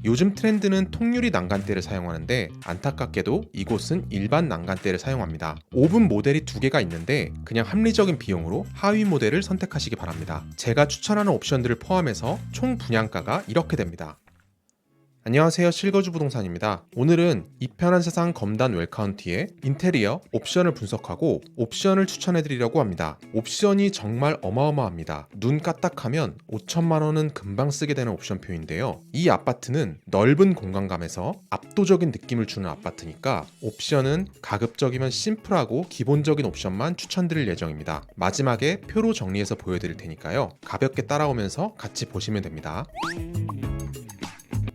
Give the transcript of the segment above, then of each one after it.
요즘 트렌드는 통유리 난간대를 사용하는데 안타깝게도 이곳은 일반 난간대를 사용합니다. 오븐 모델이 두 개가 있는데 그냥 합리적인 비용으로 하위 모델을 선택하시기 바랍니다. 제가 추천하는 옵션들을 포함해서 총 분양가가 이렇게 됩니다. 안녕하세요, 실거주 부동산입니다. 오늘은 이 편한 세상 검단 웰카운티의 인테리어 옵션을 분석하고 옵션을 추천해드리려고 합니다. 옵션이 정말 어마어마합니다. 눈 까딱하면 5천만 원은 금방 쓰게 되는 옵션표인데요. 이 아파트는 넓은 공간감에서 압도적인 느낌을 주는 아파트니까 옵션은 가급적이면 심플하고 기본적인 옵션만 추천드릴 예정입니다. 마지막에 표로 정리해서 보여드릴 테니까요. 가볍게 따라오면서 같이 보시면 됩니다.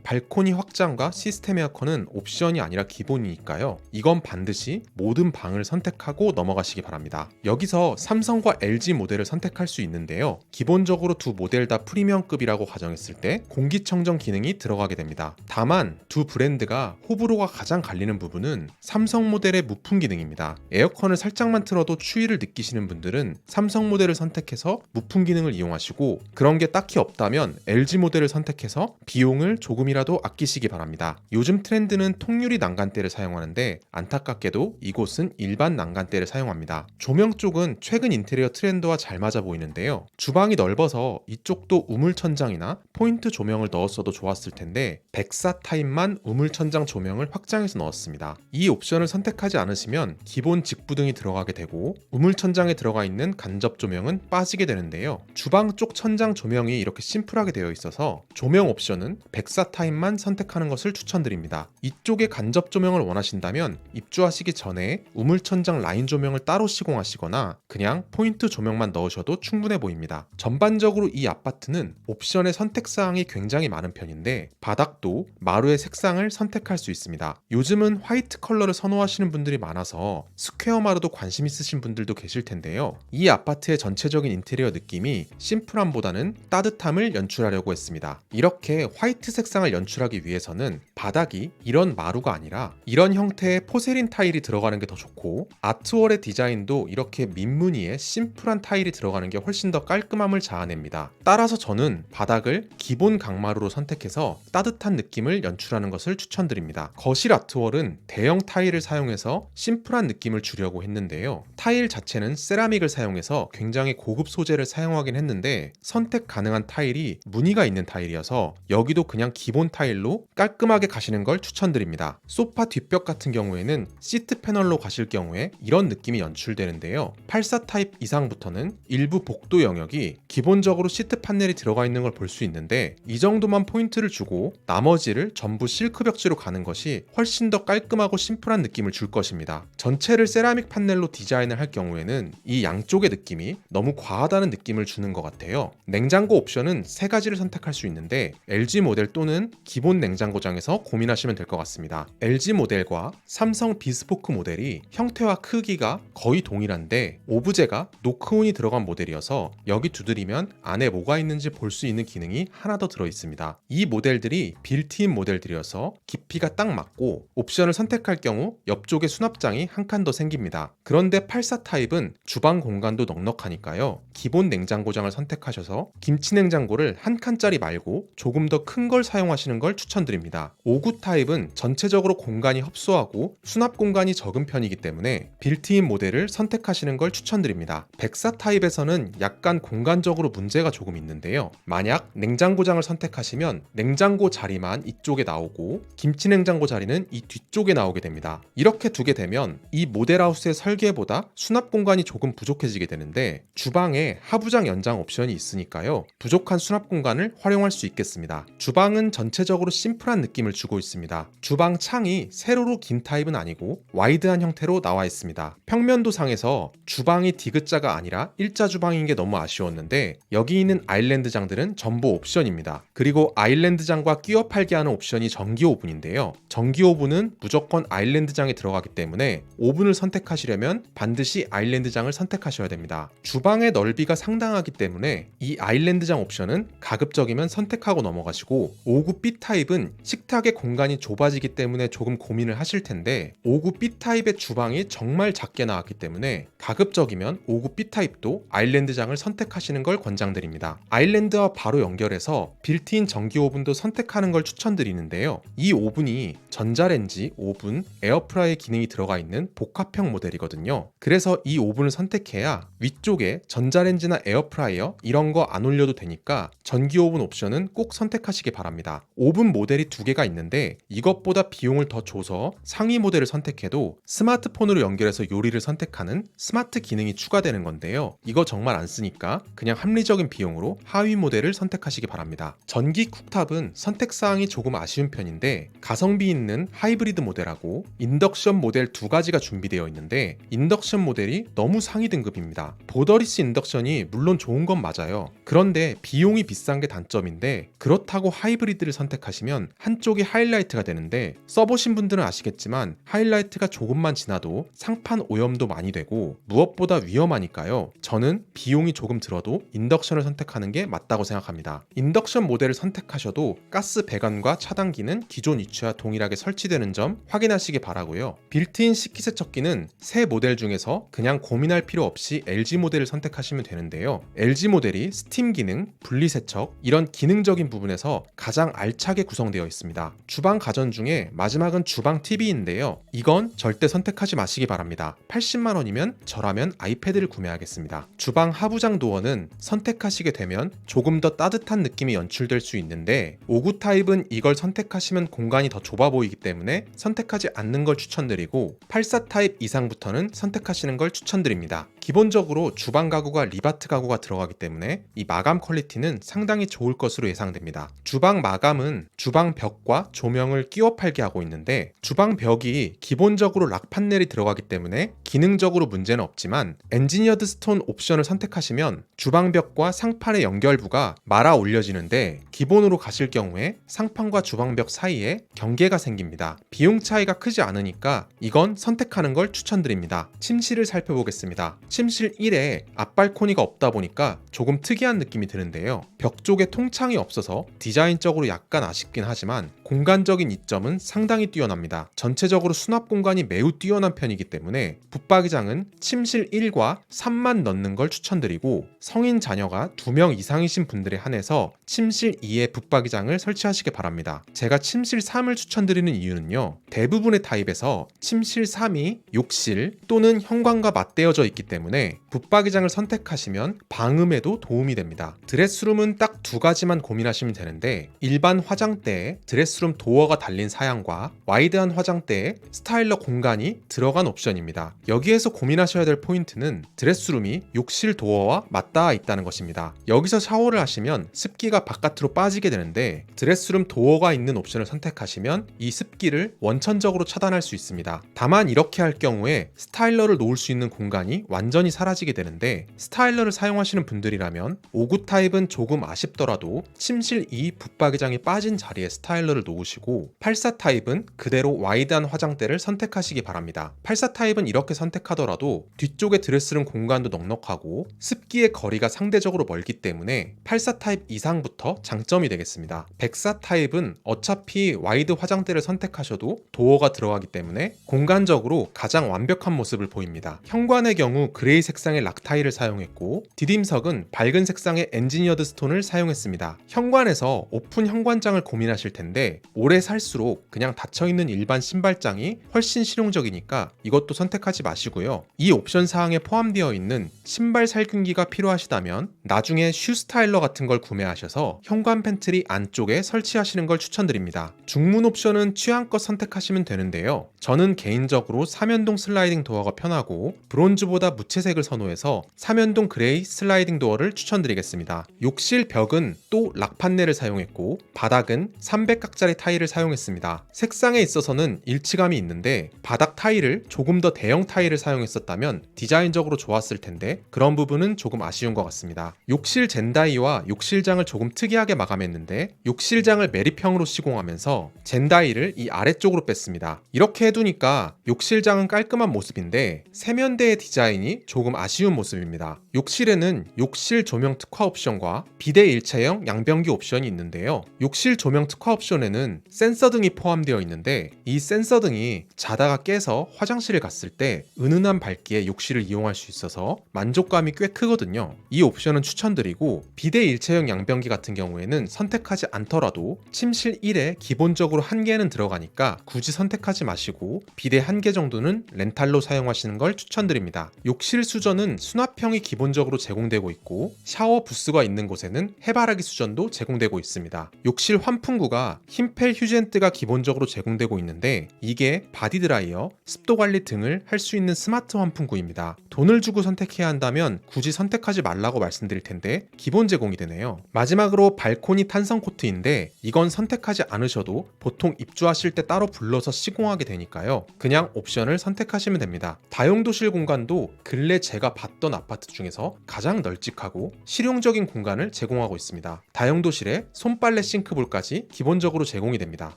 발코니 확장과 시스템 에어컨은 옵션이 아니라 기본이니까요. 이건 반드시 모든 방을 선택하고 넘어가시기 바랍니다. 여기서 삼성과 LG 모델을 선택할 수 있는데요. 기본적으로 두 모델 다 프리미엄급이라고 가정했을 때 공기청정 기능이 들어가게 됩니다. 다만 두 브랜드가 호불호가 가장 갈리는 부분은 삼성 모델의 무풍 기능입니다. 에어컨을 살짝만 틀어도 추위를 느끼시는 분들은 삼성 모델을 선택해서 무풍 기능을 이용하시고, 그런 게 딱히 없다면 LG 모델을 선택해서 비용을 조금이라도 아끼시기 바랍니다. 요즘 트렌드는 통유리 난간대를 사용하는데 안타깝게도 이곳은 일반 난간대를 사용합니다. 조명 쪽은 최근 인테리어 트렌드와 잘 맞아 보이는데요. 주방이 넓어서 이쪽도 우물천장이나 포인트 조명을 넣었어도 좋았을 텐데 백사 타입만 우물천장 조명을 확장해서 넣었습니다. 이 옵션을 선택하지 않으시면 기본 직부등이 들어가게 되고 우물천장에 들어가 있는 간접 조명은 빠지게 되는데요. 주방 쪽 천장 조명이 이렇게 심플하게 되어 있어서 조명 옵션은 백사 타입만 선택하는 것을 추천드립니다. 이쪽에 간접 조명을 원하신다면 입주하시기 전에 우물천장 라인 조명을 따로 시공하시거나 그냥 포인트 조명만 넣으셔도 충분해 보입니다. 전반적으로 이 아파트는 옵션의 선택사항이 굉장히 많은 편인데 바닥도 마루의 색상을 선택할 수 있습니다. 요즘은 화이트 컬러를 선호하시는 분들이 많아서 스퀘어 마루도 관심 있으신 분들도 계실 텐데요. 이 아파트의 전체적인 인테리어 느낌이 심플함보다는 따뜻함을 연출하려고 했습니다. 이렇게 화이트 색상을 연출하기 위해서는 바닥이 이런 마루가 아니라 이런 형태의 포세린 타일이 들어가는 게 더 좋고, 아트월의 디자인도 이렇게 민무늬의 심플한 타일이 들어가는 게 훨씬 더 깔끔함을 자아냅니다. 따라서 저는 바닥을 기본 강마루로 선택해서 따뜻한 느낌을 연출하는 것을 추천드립니다. 거실 아트월은 대형 타일을 사용해서 심플한 느낌을 주려고 했는데요. 타일 자체는 세라믹을 사용해서 굉장히 고급 소재를 사용하긴 했는데 선택 가능한 타일이 무늬가 있는 타일이어서 여기도 그냥 기본 타일로 깔끔하게 가시는 걸 추천드립니다. 소파 뒷벽 같은 경우에는 시트 패널로 가실 경우에 이런 느낌이 연출되는데요. 84 타입 이상부터는 일부 복도 영역이 기본적으로 시트 판넬이 들어가 있는 걸 볼 수 있는데 이 정도만 포인트를 주고 나머지를 전부 실크 벽지로 가는 것이 훨씬 더 깔끔하고 심플한 느낌을 줄 것입니다. 전체를 세라믹 판넬로 디자인을 할 경우에는 이 양쪽의 느낌이 너무 과하다는 느낌을 주는 것 같아요. 냉장고 옵션은 세 가지를 선택할 수 있는데 LG 모델 또는 기본 냉장고장에서 고민하시면 될 것 같습니다. LG 모델과 삼성 비스포크 모델이 형태와 크기가 거의 동일한데 오브제가 노크온이 들어간 모델이어서 여기 두드리면 안에 뭐가 있는지 볼 수 있는 기능이 하나 더 들어 있습니다. 이 모델들이 빌트인 모델들이어서 깊이가 딱 맞고 옵션을 선택할 경우 옆쪽에 수납장이 한 칸 더 생깁니다. 그런데 84 타입은 주방 공간도 넉넉하니까요. 기본 냉장고장을 선택하셔서 김치 냉장고를 한 칸짜리 말고 조금 더 큰 걸 사용하시는 걸 추천드립니다. 59 타입은 전체적으로 공간이 협소하고 수납 공간이 적은 편이기 때문에 빌트인 모델을 선택하시는 걸 추천드립니다. 104 타입에서는 약간 공간적으로 문제가 조금 있는데요. 만약 냉장고장을 선택하시면 냉장고 자리만 이쪽에 나오고 김치 냉장고 자리는 이 뒤쪽에 나오게 됩니다. 이렇게 두게 되면 이 모델하우스의 설계보다 수납 공간이 조금 부족해지게 되는데 주방에 하부장 연장 옵션이 있으니까요. 부족한 수납 공간을 활용할 수 있겠습니다. 주방은 전체적으로 심플한 느낌을 주고 있습니다. 주방 창이 세로로 긴 타입은 아니고 와이드한 형태로 나와 있습니다. 평면도 상에서 주방이 디귿자가 아니라 일자 주방인 게 너무 아쉬웠는데 여기 있는 아일랜드장들은 전부 옵션입니다. 그리고 아일랜드장과 끼워 팔게 하는 옵션이 전기 오븐인데요. 전기 오븐은 무조건 아일랜드장에 들어가기 때문에 오븐을 선택하시려면 반드시 아일랜드장을 선택하셔야 됩니다. 주방의 넓이가 상당하기 때문에 이 아일랜드장 옵션은 가급적이면 선택하고 넘어가시고 59 5구 B타입은 식탁의 공간이 좁아지기 때문에 조금 고민을 하실 텐데 5구 B타입의 주방이 정말 작게 나왔기 때문에 가급적이면 5구 B타입도 아일랜드장을 선택하시는 걸 권장드립니다. 아일랜드와 바로 연결해서 빌트인 전기 오븐도 선택하는 걸 추천드리는데요. 이 오븐이 전자레인지, 오븐, 에어프라이어 기능이 들어가 있는 복합형 모델이거든요. 그래서 이 오븐을 선택해야 위쪽에 전자레인지나 에어프라이어 이런 거 안 올려도 되니까 전기 오븐 옵션은 꼭 선택하시기 바랍니다. 오븐 모델이 두 개가 있는데 이것보다 비용을 더 줘서 상위 모델을 선택해도 스마트폰으로 연결해서 요리를 선택하는 스마트 기능이 추가되는 건데요. 이거 정말 안 쓰니까 그냥 합리적인 비용으로 하위 모델을 선택하시기 바랍니다. 전기 쿡탑은 선택사항이 조금 아쉬운 편인데 가성비 있는 하이브리드 모델하고 인덕션 모델 두 가지가 준비되어 있는데 인덕션 모델이 너무 상위 등급입니다. 보더리스 인덕션이 물론 좋은 건 맞아요. 그런데 비용이 비싼 게 단점인데 그렇다고 하이브리드를 선택하시면 한쪽이 하이라이트가 되는데 써보신 분들은 아시겠지만 하이라이트가 조금만 지나도 상판 오염도 많이 되고 무엇보다 위험하니까요. 저는 비용이 조금 들어도 인덕션을 선택하는 게 맞다고 생각합니다. 인덕션 모델을 선택하셔도 가스 배관과 차단기는 기존 위치와 동일하게 설치되는 점 확인하시기 바라고요. 빌트인 식기세척기는 새 모델 중에서 그냥 고민할 필요 없이 LG 모델을 선택하시면 되는데요. LG 모델이 스팀 기능, 분리세척 이런 기능적인 부분에서 가장 알차게 구성되어 있습니다. 주방 가전 중에 마지막은 주방 TV인데요. 이건 절대 선택하지 마시기 바랍니다. 80만 원이면 저라면 아이패드를 구매하겠습니다. 주방 하부장 도어는 선택하시게 되면 조금 더 따뜻한 느낌이 연출될 수 있는데 5구 타입은 이걸 선택하시면 공간이 더 좁아 보이기 때문에 선택하지 않는 걸 추천드리고 84 타입 이상부터는 선택하시는 걸 추천드립니다. 기본적으로 주방 가구가 리바트 가구가 들어가기 때문에 이 마감 퀄리티는 상당히 좋을 것으로 예상됩니다. 주방 마감은 주방 벽과 조명을 끼워 팔게 하고 있는데 주방 벽이 기본적으로 락 판넬이 들어가기 때문에 기능적으로 문제는 없지만 엔지니어드 스톤 옵션을 선택하시면 주방 벽과 상판의 연결부가 말아 올려지는데 기본으로 가실 경우에 상판과 주방 벽 사이에 경계가 생깁니다. 비용 차이가 크지 않으니까 이건 선택하는 걸 추천드립니다. 침실을 살펴보겠습니다. 침실 1에 앞발코니가 없다 보니까 조금 특이한 느낌이 드는데요. 벽 쪽에 통창이 없어서 디자인적으로 약간 아쉽긴 하지만 공간적인 이점은 상당히 뛰어납니다. 전체적으로 수납 공간이 매우 뛰어난 편이기 때문에 붙박이장은 침실 1과 3만 넣는 걸 추천드리고 성인 자녀가 2명 이상이신 분들에 한해서 침실 2에 붙박이장을 설치하시기 바랍니다. 제가 침실 3을 추천드리는 이유는요. 대부분의 타입에서 침실 3이 욕실 또는 현관과 맞대어져 있기 때문에 붙박이장을 선택하시면 방음에도 도움이 됩니다. 드레스룸은 딱 두 가지만 고민하시면 되는데 일반 화장대에 드레스룸 도어가 달린 사양과 와이드한 화장대에 스타일러 공간이 들어간 옵션입니다. 여기에서 고민하셔야 될 포인트는 드레스룸이 욕실 도어와 맞닿아 있다는 것입니다. 여기서 샤워를 하시면 습기가 바깥으로 빠지게 되는데 드레스룸 도어가 있는 옵션을 선택하시면 이 습기를 원천적으로 차단할 수 있습니다. 다만 이렇게 할 경우에 스타일러를 놓을 수 있는 공간이 완전히 사라지게 되는데 스타일러를 사용하시는 분들이라면 5구 타입은 조금 아쉽더라도 침실 2 붙박이장이 빠진 자리에 스타일러를 놓으시고 84 타입은 그대로 와이드한 화장대를 선택하시기 바랍니다. 84 타입은 이렇게 선택하더라도 뒤쪽에 드레스룸 공간도 넉넉하고 습기의 거리가 상대적으로 멀기 때문에 84 타입 이상부터 장점이 되겠습니다. 104 타입은 어차피 와이드 화장대를 선택하셔도 도어가 들어가기 때문에 공간적으로 가장 완벽한 모습을 보입니다. 현관의 경우 그레이 색상의 락타일을 사용했고 디딤석은 밝은 색상의 엔지니어드 스톤을 사용했습니다. 현관에서 오픈 현관장을 고민하실 텐데 오래 살수록 그냥 닫혀있는 일반 신발장이 훨씬 실용적이니까 이것도 선택하지 마시고요. 이 옵션 사항에 포함되어 있는 신발 살균기가 필요하시다면 나중에 슈 스타일러 같은 걸 구매하셔서 현관 팬트리 안쪽에 설치하시는 걸 추천드립니다. 중문 옵션은 취향껏 선택하시면 되는데요. 저는 개인적으로 삼연동 슬라이딩 도어가 편하고 브론즈보다 무채색을 선호해서 삼연동 그레이 슬라이딩 도어를 추천드리겠습니다. 욕실 벽은 또 락 판넬을 사용했고 바닥은 300각짜리 타일을 사용했습니다. 색상에 있어서는 일치감이 있는데 바닥 타일을 조금 더 대형 타일 타일을 사용했었다면 디자인적으로 좋았을 텐데 그런 부분은 조금 아쉬운 것 같습니다. 욕실 젠다이와 욕실장을 조금 특이하게 마감했는데 욕실장을 매립형으로 시공하면서 젠다이를 이 아래쪽으로 뺐습니다. 이렇게 해두니까 욕실장은 깔끔한 모습인데 세면대의 디자인이 조금 아쉬운 모습입니다. 욕실에는 욕실 조명 특화 옵션과 비대 일체형 양변기 옵션이 있는데요. 욕실 조명 특화 옵션에는 센서 등이 포함되어 있는데 이 센서 등이 자다가 깨서 화장실을 갔을 때 은은한 밝기에 욕실을 이용할 수 있어서 만족감이 꽤 크거든요. 이 옵션은 추천드리고 비대 일체형 양변기 같은 경우에는 선택하지 않더라도 침실 1에 기본적으로 한 개는 들어가니까 굳이 선택하지 마시고 비대 한 개 정도는 렌탈로 사용하시는 걸 추천드립니다. 욕실 수전은 수납형이 기본적으로 제공되고 있고 샤워 부스가 있는 곳에는 해바라기 수전도 제공되고 있습니다. 욕실 환풍구가 흰펠 휴젠트가 기본적으로 제공되고 있는데 이게 바디 드라이어, 습도 관리 등을 할 수 있는 스마트 환풍구입니다. 돈을 주고 선택해야 한다면 굳이 선택하지 말라고 말씀드릴 텐데 기본 제공이 되네요. 마지막으로 발코니 탄성 코트인데 이건 선택하지 않으셔도 보통 입주하실 때 따로 불러서 시공하게 되니까요. 그냥 옵션을 선택하시면 됩니다. 다용도실 공간도 근래 제가 봤던 아파트 중에서 가장 널찍하고 실용적인 공간을 제공하고 있습니다. 다용도실에 손빨래 싱크볼까지 기본적으로 제공이 됩니다.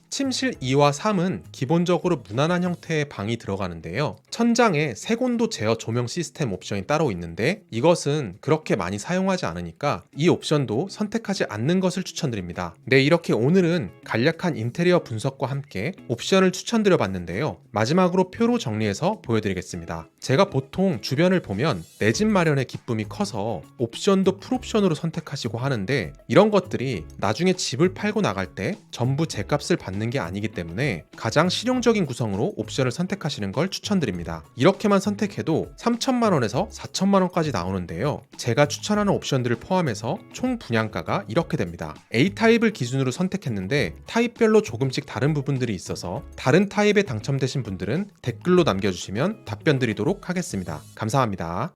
침실 2와 3은 기본적으로 무난한 형태의 방이 들어가는데요. 천장에 색온도 제어 조명 시스템 옵션이 따로 있는데 이것은 그렇게 많이 사용하지 않으니까 이 옵션도 선택하지 않는 것을 추천드립니다. 네, 이렇게 오늘은 간략한 인테리어 분석과 함께 옵션을 추천드려 봤는데요. 마지막으로 표로 정리해서 보여드리겠습니다. 제가 보통 주변을 보면 내 집 마련의 기쁨이 커서 옵션도 풀옵션으로 선택하시고 하는데 이런 것들이 나중에 집을 팔고 나갈 때 전부 제 값을 받는 게 아니기 때문에 가장 실용적인 구성으로 옵션을 선택하시는 걸 추천드립니다. 이렇게만 선택해도 3천만 원에서 4천만 원까지 나오는데요. 제가 추천하는 옵션들을 포함해서 총 분양가가 이렇게 됩니다. A타입을 기준으로 선택했는데 타입별로 조금씩 다른 부분들이 있어서 다른 타입에 당첨되신 분들은 댓글로 남겨주시면 답변 드리도록 하겠습니다. 감사합니다.